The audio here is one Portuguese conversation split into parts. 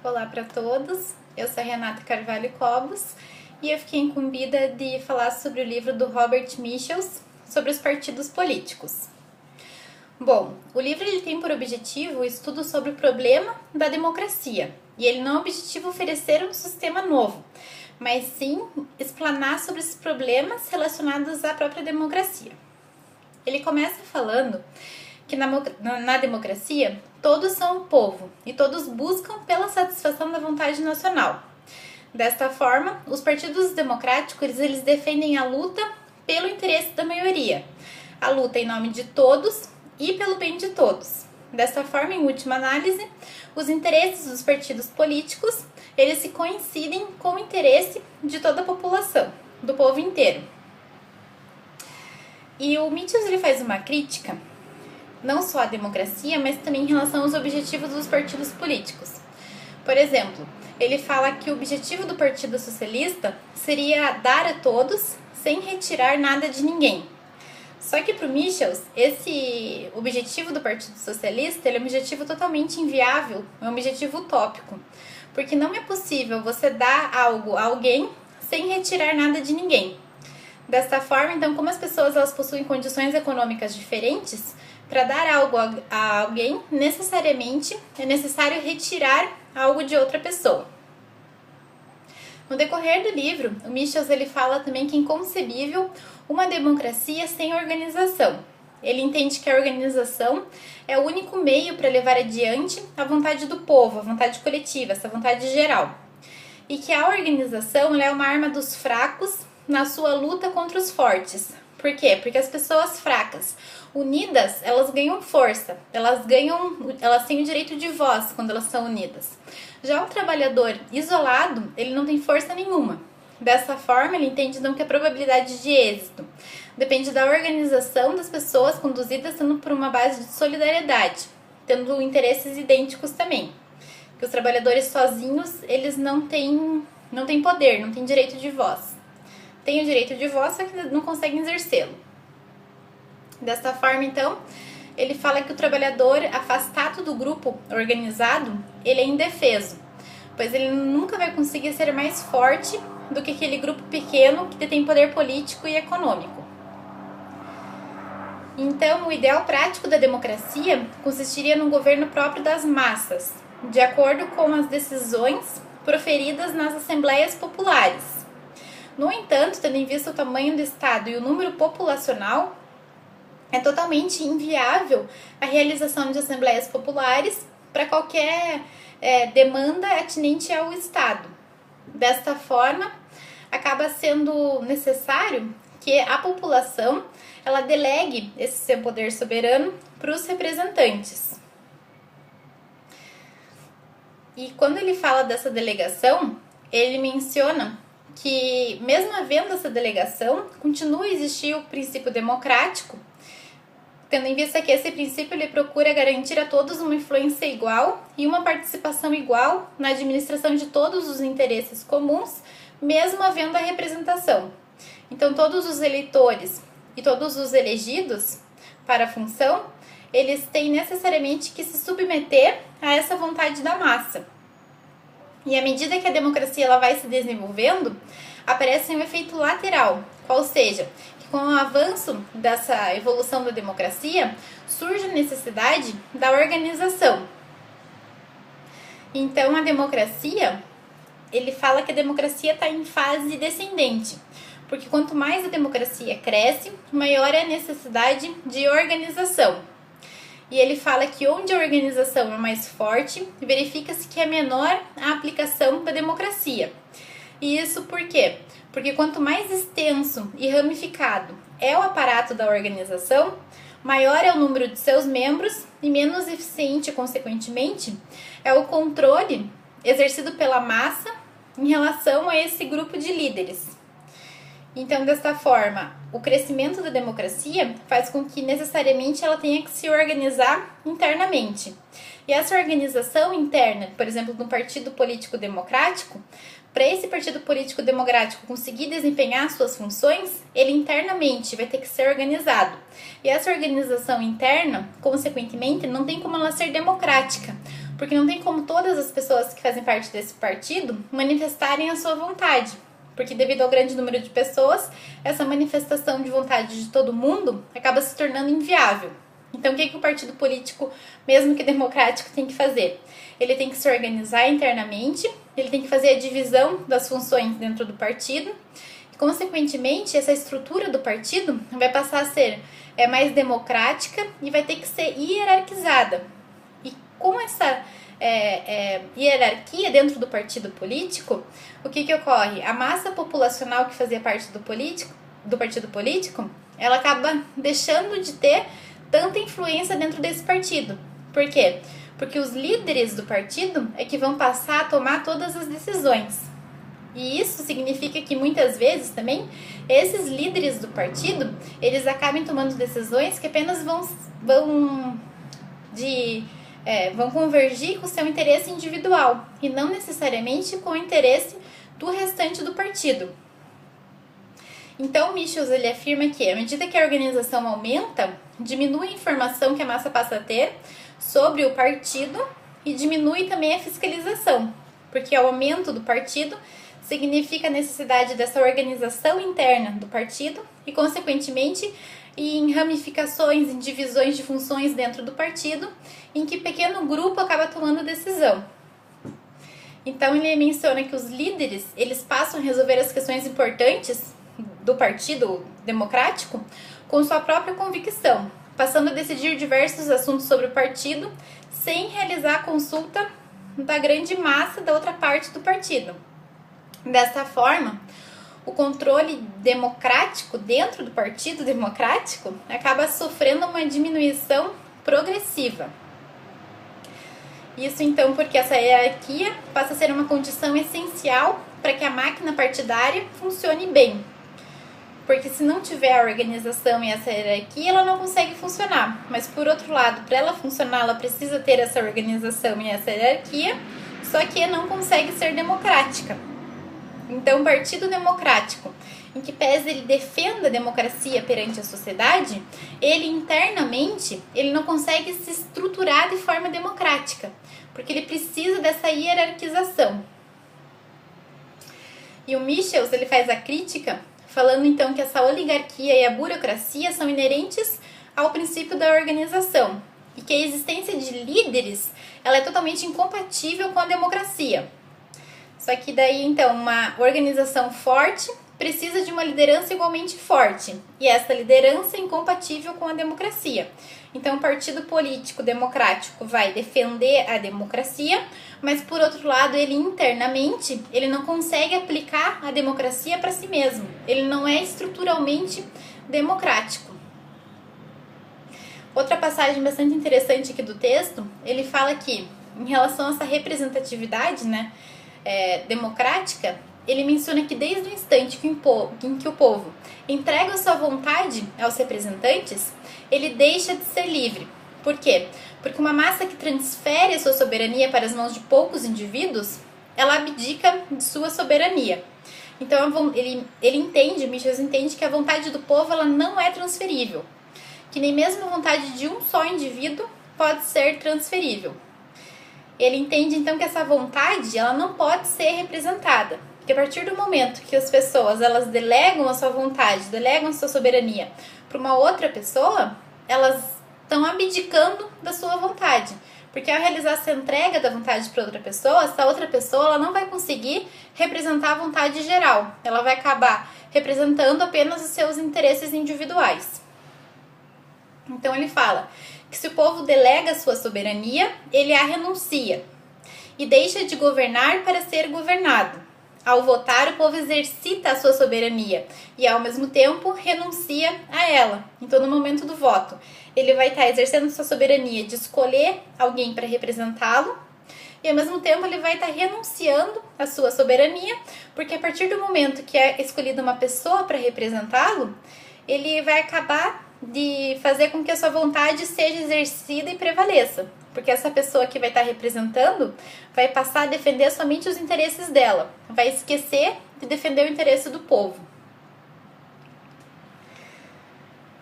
Olá para todos, eu sou a Renata Carvalho Cobos e eu fiquei incumbida de falar sobre o livro do Robert Michels sobre os partidos políticos. Bom, o livro ele tem por objetivo o estudo sobre o problema da democracia e ele não é objetivo oferecer um sistema novo, mas sim explanar sobre os problemas relacionados à própria democracia. Ele começa falando que na democracia todos são o povo e todos buscam pela satisfação da vontade nacional. Desta forma, os partidos democráticos eles defendem a luta pelo interesse da maioria, a luta em nome de todos e pelo bem de todos. Desta forma, em última análise, os interesses dos partidos políticos eles se coincidem com o interesse de toda a população, do povo inteiro. E o Michels ele faz uma crítica não só à democracia, mas também em relação aos objetivos dos partidos políticos. Por exemplo, ele fala que o objetivo do Partido Socialista seria dar a todos sem retirar nada de ninguém. Só que para o Michels, esse objetivo do Partido Socialista ele é um objetivo totalmente inviável, é um objetivo utópico, porque não é possível você dar algo a alguém sem retirar nada de ninguém. Desta forma, então, como as pessoas elas possuem condições econômicas diferentes, para dar algo a alguém, necessariamente é necessário retirar algo de outra pessoa. No decorrer do livro, o Michels ele fala também que é inconcebível uma democracia sem organização. Ele entende que a organização é o único meio para levar adiante a vontade do povo, a vontade coletiva, essa vontade geral. E que a organização é uma arma dos fracos na sua luta contra os fortes. Por quê? Porque as pessoas fracas, unidas, elas ganham força, elas têm o direito de voz quando elas são unidas. Já o trabalhador isolado, ele não tem força nenhuma. Dessa forma, ele entende então que a probabilidade de êxito depende da organização das pessoas conduzidas sendo por uma base de solidariedade, tendo interesses idênticos também. Que os trabalhadores sozinhos, eles não têm poder, não têm direito de voz. Têm o direito de voz, só que não conseguem exercê-lo. Desta forma, então, ele fala que o trabalhador afastado do grupo organizado, ele é indefeso, pois ele nunca vai conseguir ser mais forte do que aquele grupo pequeno que detém poder político e econômico. Então, o ideal prático da democracia consistiria num governo próprio das massas, de acordo com as decisões proferidas nas assembleias populares. No entanto, tendo em vista o tamanho do Estado e o número populacional, é totalmente inviável a realização de assembleias populares para qualquer demanda atinente ao Estado. Desta forma, acaba sendo necessário que a população ela delegue esse seu poder soberano para os representantes. E quando ele fala dessa delegação, ele menciona que, mesmo havendo essa delegação, continua a existir o princípio democrático, tendo em vista que esse princípio ele procura garantir a todos uma influência igual e uma participação igual na administração de todos os interesses comuns, mesmo havendo a representação. Então, todos os eleitores e todos os elegidos para a função, eles têm necessariamente que se submeter a essa vontade da massa. E à medida que a democracia ela vai se desenvolvendo, aparece um efeito lateral, qual seja, que com o avanço dessa evolução da democracia, surge a necessidade da organização. Então, a democracia, ele fala que a democracia está em fase descendente, porque quanto mais a democracia cresce, maior é a necessidade de organização. E ele fala que onde a organização é mais forte, verifica-se que é menor a aplicação da democracia. E isso por quê? Porque quanto mais extenso e ramificado é o aparato da organização, maior é o número de seus membros e menos eficiente, consequentemente, é o controle exercido pela massa em relação a esse grupo de líderes. Então, desta forma, o crescimento da democracia faz com que necessariamente ela tenha que se organizar internamente. E essa organização interna, por exemplo, do Partido Político Democrático, para esse Partido Político Democrático conseguir desempenhar suas funções, ele internamente vai ter que ser organizado. E essa organização interna, consequentemente, não tem como ela ser democrática, porque não tem como todas as pessoas que fazem parte desse partido manifestarem a sua vontade, porque devido ao grande número de pessoas, essa manifestação de vontade de todo mundo acaba se tornando inviável. Então, o que o partido político, mesmo que democrático, tem que fazer? Ele tem que se organizar internamente, ele tem que fazer a divisão das funções dentro do partido, e, consequentemente, essa estrutura do partido vai passar a ser mais democrática e vai ter que ser hierarquizada. E com essa hierarquia dentro do partido político, o que ocorre? A massa populacional que fazia parte do partido político, ela acaba deixando de ter tanta influência dentro desse partido. Por quê? Porque os líderes do partido é que vão passar a tomar todas as decisões. E isso significa que muitas vezes também esses líderes do partido, eles acabam tomando decisões que apenas vão convergir com o seu interesse individual e não necessariamente com o interesse do restante do partido. Então, Michels ele afirma que, à medida que a organização aumenta, diminui a informação que a massa passa a ter sobre o partido e diminui também a fiscalização, porque o aumento do partido significa a necessidade dessa organização interna do partido e, consequentemente, em ramificações, em divisões de funções dentro do partido, em que pequeno grupo acaba tomando decisão. Então, ele menciona que os líderes, eles passam a resolver as questões importantes do Partido Democrático com sua própria convicção, passando a decidir diversos assuntos sobre o partido sem realizar a consulta da grande massa da outra parte do partido. Desta forma, o controle democrático dentro do Partido Democrático acaba sofrendo uma diminuição progressiva. Isso então porque essa hierarquia passa a ser uma condição essencial para que a máquina partidária funcione bem. Porque se não tiver a organização e essa hierarquia, ela não consegue funcionar. Mas por outro lado, para ela funcionar, ela precisa ter essa organização e essa hierarquia, só que não consegue ser democrática. Então, o Partido Democrático, em que pese ele defenda a democracia perante a sociedade, ele internamente ele não consegue se estruturar de forma democrática, porque ele precisa dessa hierarquização. E o Michels ele faz a crítica falando então que essa oligarquia e a burocracia são inerentes ao princípio da organização e que a existência de líderes ela é totalmente incompatível com a democracia. Só que daí então uma organização forte precisa de uma liderança igualmente forte e essa liderança é incompatível com a democracia. Então o partido político democrático vai defender a democracia, mas por outro lado ele internamente ele não consegue aplicar a democracia para si mesmo. Ele não é estruturalmente democrático. Outra passagem bastante interessante aqui do texto, ele fala que em relação a essa representatividade, democrática, ele menciona que desde o instante em que o povo entrega a sua vontade aos representantes, ele deixa de ser livre. Por quê? Porque uma massa que transfere a sua soberania para as mãos de poucos indivíduos, ela abdica de sua soberania. Então Michels entende que a vontade do povo ela não é transferível, que nem mesmo a vontade de um só indivíduo pode ser transferível. Ele entende então que essa vontade ela não pode ser representada, porque a partir do momento que as pessoas elas delegam a sua vontade, delegam a sua soberania para uma outra pessoa, elas estão abdicando da sua vontade, porque ao realizar essa entrega da vontade para outra pessoa, essa outra pessoa ela não vai conseguir representar a vontade geral, ela vai acabar representando apenas os seus interesses individuais. Então ele fala que se o povo delega a sua soberania, ele a renuncia e deixa de governar para ser governado. Ao votar, o povo exercita a sua soberania e, ao mesmo tempo, renuncia a ela. Então, no momento do voto, ele vai estar exercendo sua soberania de escolher alguém para representá-lo e, ao mesmo tempo, ele vai estar renunciando à sua soberania, porque a partir do momento que é escolhida uma pessoa para representá-lo, ele vai acabar de fazer com que a sua vontade seja exercida e prevaleça. Porque essa pessoa que vai estar representando vai passar a defender somente os interesses dela. Vai esquecer de defender o interesse do povo.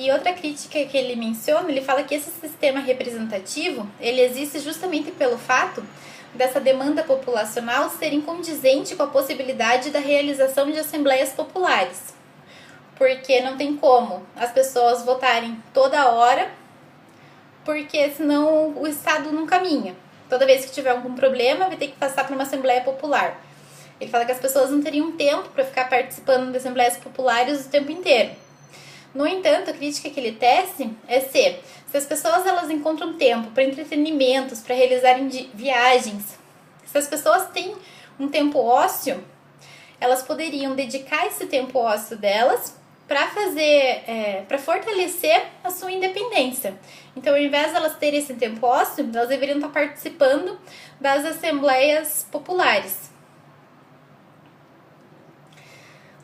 E outra crítica que ele menciona, ele fala que esse sistema representativo, ele existe justamente pelo fato dessa demanda populacional ser incondizente com a possibilidade da realização de assembleias populares. Porque não tem como as pessoas votarem toda hora, porque senão o Estado não caminha. Toda vez que tiver algum problema, vai ter que passar por uma assembleia popular. Ele fala que as pessoas não teriam tempo para ficar participando de assembleias populares o tempo inteiro. No entanto, a crítica que ele tece é se as pessoas elas encontram tempo para entretenimentos, para realizarem viagens, se as pessoas têm um tempo ósseo, elas poderiam dedicar esse tempo ósseo delas para fortalecer a sua independência. Então, ao invés de elas terem esse tempo ósseo, elas deveriam estar participando das assembleias populares.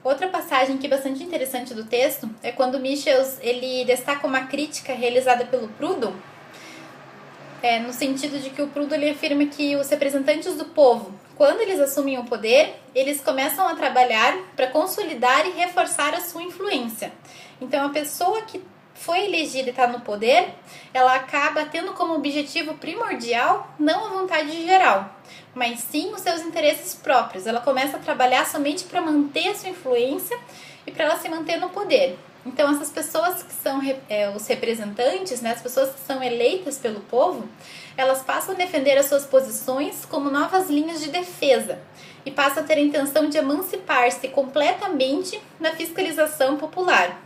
Outra passagem que é bastante interessante do texto é quando Michels ele destaca uma crítica realizada pelo Proudhon, no sentido de que o Proudhon ele afirma que os representantes do povo, quando eles assumem o poder, eles começam a trabalhar para consolidar e reforçar a sua influência. Então, a pessoa que foi elegida e está no poder, ela acaba tendo como objetivo primordial não a vontade geral, mas sim os seus interesses próprios. Ela começa a trabalhar somente para manter a sua influência e para ela se manter no poder. Então, essas pessoas que são os representantes, né, as pessoas que são eleitas pelo povo, elas passam a defender as suas posições como novas linhas de defesa e passam a ter a intenção de emancipar-se completamente da fiscalização popular.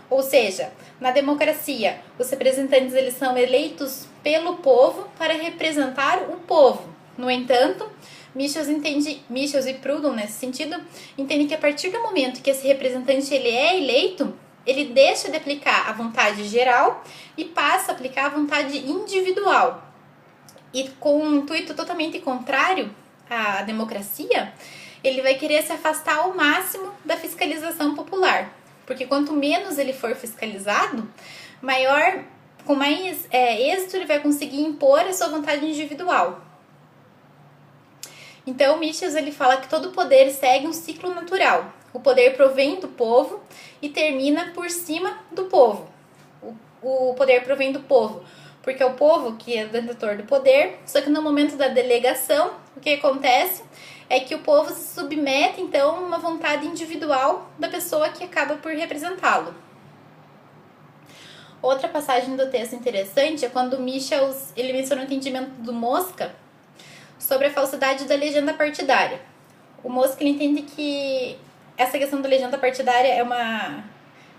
Ou seja, na democracia, os representantes eles são eleitos pelo povo para representar o povo. No entanto, Michels e Proudhon, nesse sentido, entendem que a partir do momento que esse representante ele é eleito, ele deixa de aplicar a vontade geral e passa a aplicar a vontade individual. E com um intuito totalmente contrário à democracia, ele vai querer se afastar ao máximo da fiscalização popular. Porque quanto menos ele for fiscalizado, com mais êxito ele vai conseguir impor a sua vontade individual. Então, Michels ele fala que todo poder segue um ciclo natural. O poder provém do povo e termina por cima do povo. O poder provém do povo, porque é o povo que é o detentor do poder, só que no momento da delegação, o que acontece é que o povo se submete, então, a uma vontade individual da pessoa que acaba por representá-lo. Outra passagem do texto interessante é quando Michels ele menciona o entendimento do Mosca sobre a falsidade da legenda partidária. O Mosca ele entende que essa questão da legenda partidária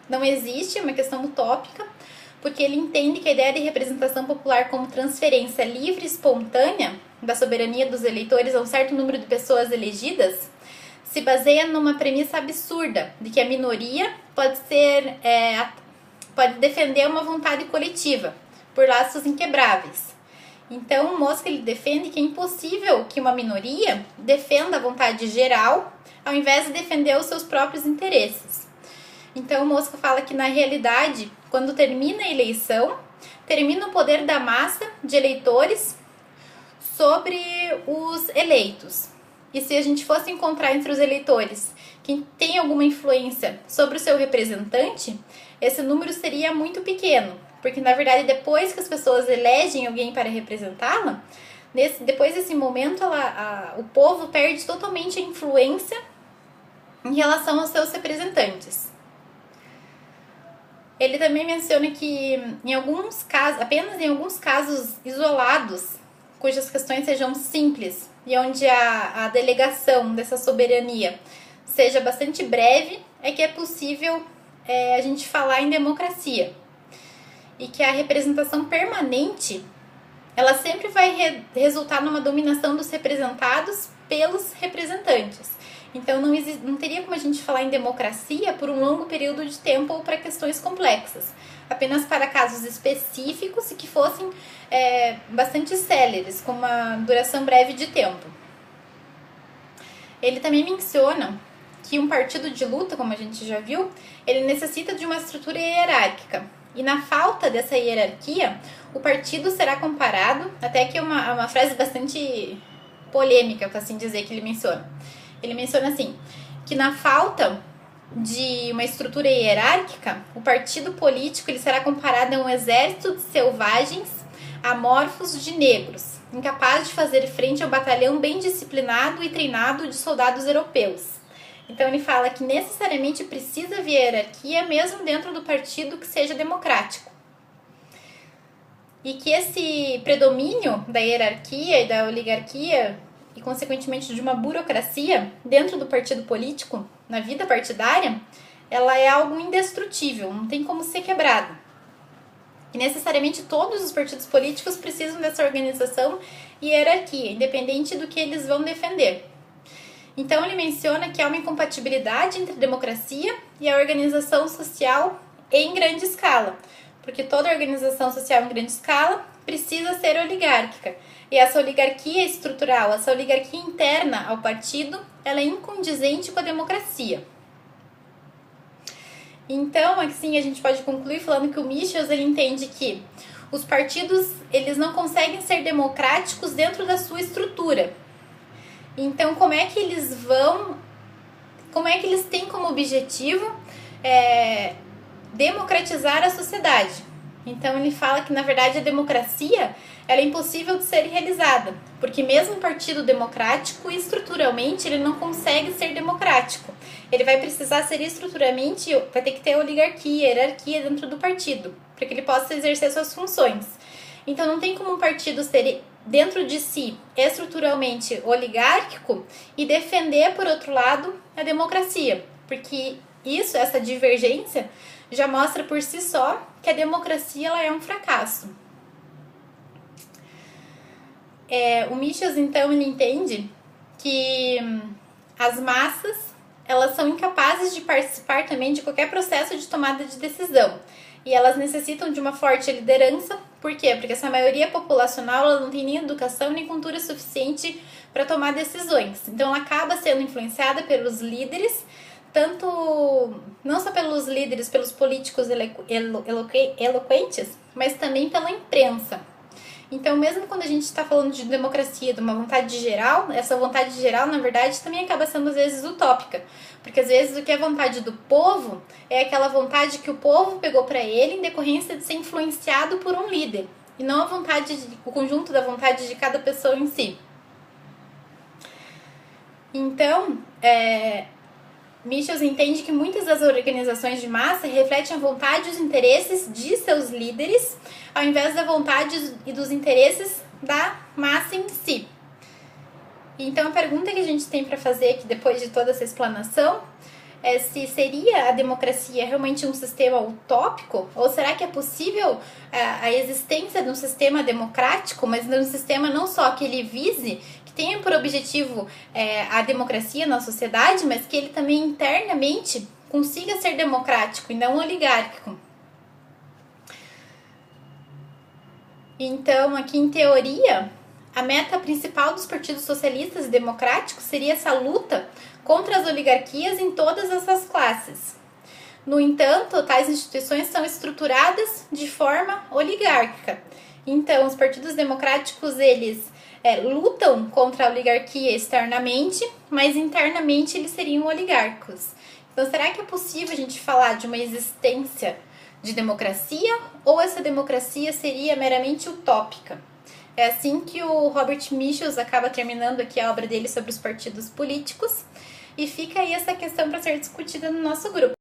não existe, é uma questão utópica, porque ele entende que a ideia de representação popular como transferência livre e espontânea da soberania dos eleitores a um certo número de pessoas elegidas se baseia numa premissa absurda de que a minoria pode defender uma vontade coletiva por laços inquebráveis. Então, o Mosca ele defende que é impossível que uma minoria defenda a vontade geral ao invés de defender os seus próprios interesses. Então, o Mosca fala que, na realidade, quando termina a eleição, termina o poder da massa de eleitores sobre os eleitos. E se a gente fosse encontrar entre os eleitores quem tem alguma influência sobre o seu representante, esse número seria muito pequeno. Porque, na verdade, depois que as pessoas elegem alguém para representá-la, depois desse momento, o povo perde totalmente a influência em relação aos seus representantes. Ele também menciona que, apenas em alguns casos isolados, cujas questões sejam simples e onde a delegação dessa soberania seja bastante breve, é que é possível a gente falar em democracia. E que a representação permanente, ela sempre vai resultar numa dominação dos representados pelos representantes. Então, não teria como a gente falar em democracia por um longo período de tempo ou para questões complexas. Apenas para casos específicos e que fossem bastante céleres, com uma duração breve de tempo. Ele também menciona que um partido de luta, como a gente já viu, ele necessita de uma estrutura hierárquica. E na falta dessa hierarquia, o partido será comparado, até que é uma frase bastante polêmica, para assim dizer, que ele menciona. Ele menciona assim, que na falta de uma estrutura hierárquica, o partido político ele será comparado a um exército de selvagens amorfos de negros, incapaz de fazer frente ao batalhão bem disciplinado e treinado de soldados europeus. Então ele fala que necessariamente precisa haver hierarquia mesmo dentro do partido que seja democrático. E que esse predomínio da hierarquia e da oligarquia e consequentemente de uma burocracia dentro do partido político, na vida partidária, ela é algo indestrutível, não tem como ser quebrado. E necessariamente todos os partidos políticos precisam dessa organização e hierarquia, independente do que eles vão defender. Então ele menciona que há uma incompatibilidade entre a democracia e a organização social em grande escala, porque toda organização social em grande escala precisa ser oligárquica. E essa oligarquia estrutural, essa oligarquia interna ao partido, ela é incondizente com a democracia. Então, assim, a gente pode concluir falando que o Michels ele entende que os partidos eles não conseguem ser democráticos dentro da sua estrutura. Então, como é que eles têm como objetivo democratizar a sociedade? Então, ele fala que, na verdade, a democracia ela é impossível de ser realizada, porque mesmo um partido democrático, estruturalmente, ele não consegue ser democrático. Ele vai precisar ser estruturalmente, vai ter que ter oligarquia, hierarquia dentro do partido, para que ele possa exercer suas funções. Então, não tem como um partido ser dentro de si estruturalmente oligárquico e defender, por outro lado, a democracia, porque essa divergência, já mostra por si só que a democracia ela é um fracasso. O Michels, então, ele entende que as massas elas são incapazes de participar também de qualquer processo de tomada de decisão. E elas necessitam de uma forte liderança. Por quê? Porque essa maioria populacional ela não tem nem educação nem cultura suficiente para tomar decisões. Então, ela acaba sendo influenciada pelos líderes, não só pelos líderes, pelos políticos eloquentes, mas também pela imprensa. Então, mesmo quando a gente está falando de democracia, de uma vontade geral, essa vontade geral, na verdade, também acaba sendo, às vezes, utópica. Porque, às vezes, o que é vontade do povo é aquela vontade que o povo pegou para ele em decorrência de ser influenciado por um líder. E não o conjunto da vontade de cada pessoa em si. Então, Michels entende que muitas das organizações de massa refletem a vontade e os interesses de seus líderes, ao invés da vontade e dos interesses da massa em si. Então, a pergunta que a gente tem para fazer aqui, depois de toda essa explanação, é se seria a democracia realmente um sistema utópico, ou será que é possível a existência de um sistema democrático, mas de um sistema não só que ele vise, que tenha por objetivo a democracia na sociedade, mas que ele também internamente consiga ser democrático e não oligárquico. Então, aqui em teoria, a meta principal dos partidos socialistas e democráticos seria essa luta contra as oligarquias em todas essas classes. No entanto, tais instituições são estruturadas de forma oligárquica. Então, os partidos democráticos, eles lutam contra a oligarquia externamente, mas internamente eles seriam oligárquicos. Então, será que é possível a gente falar de uma existência de democracia ou essa democracia seria meramente utópica? É assim que o Robert Michels acaba terminando aqui a obra dele sobre os partidos políticos e fica aí essa questão para ser discutida no nosso grupo.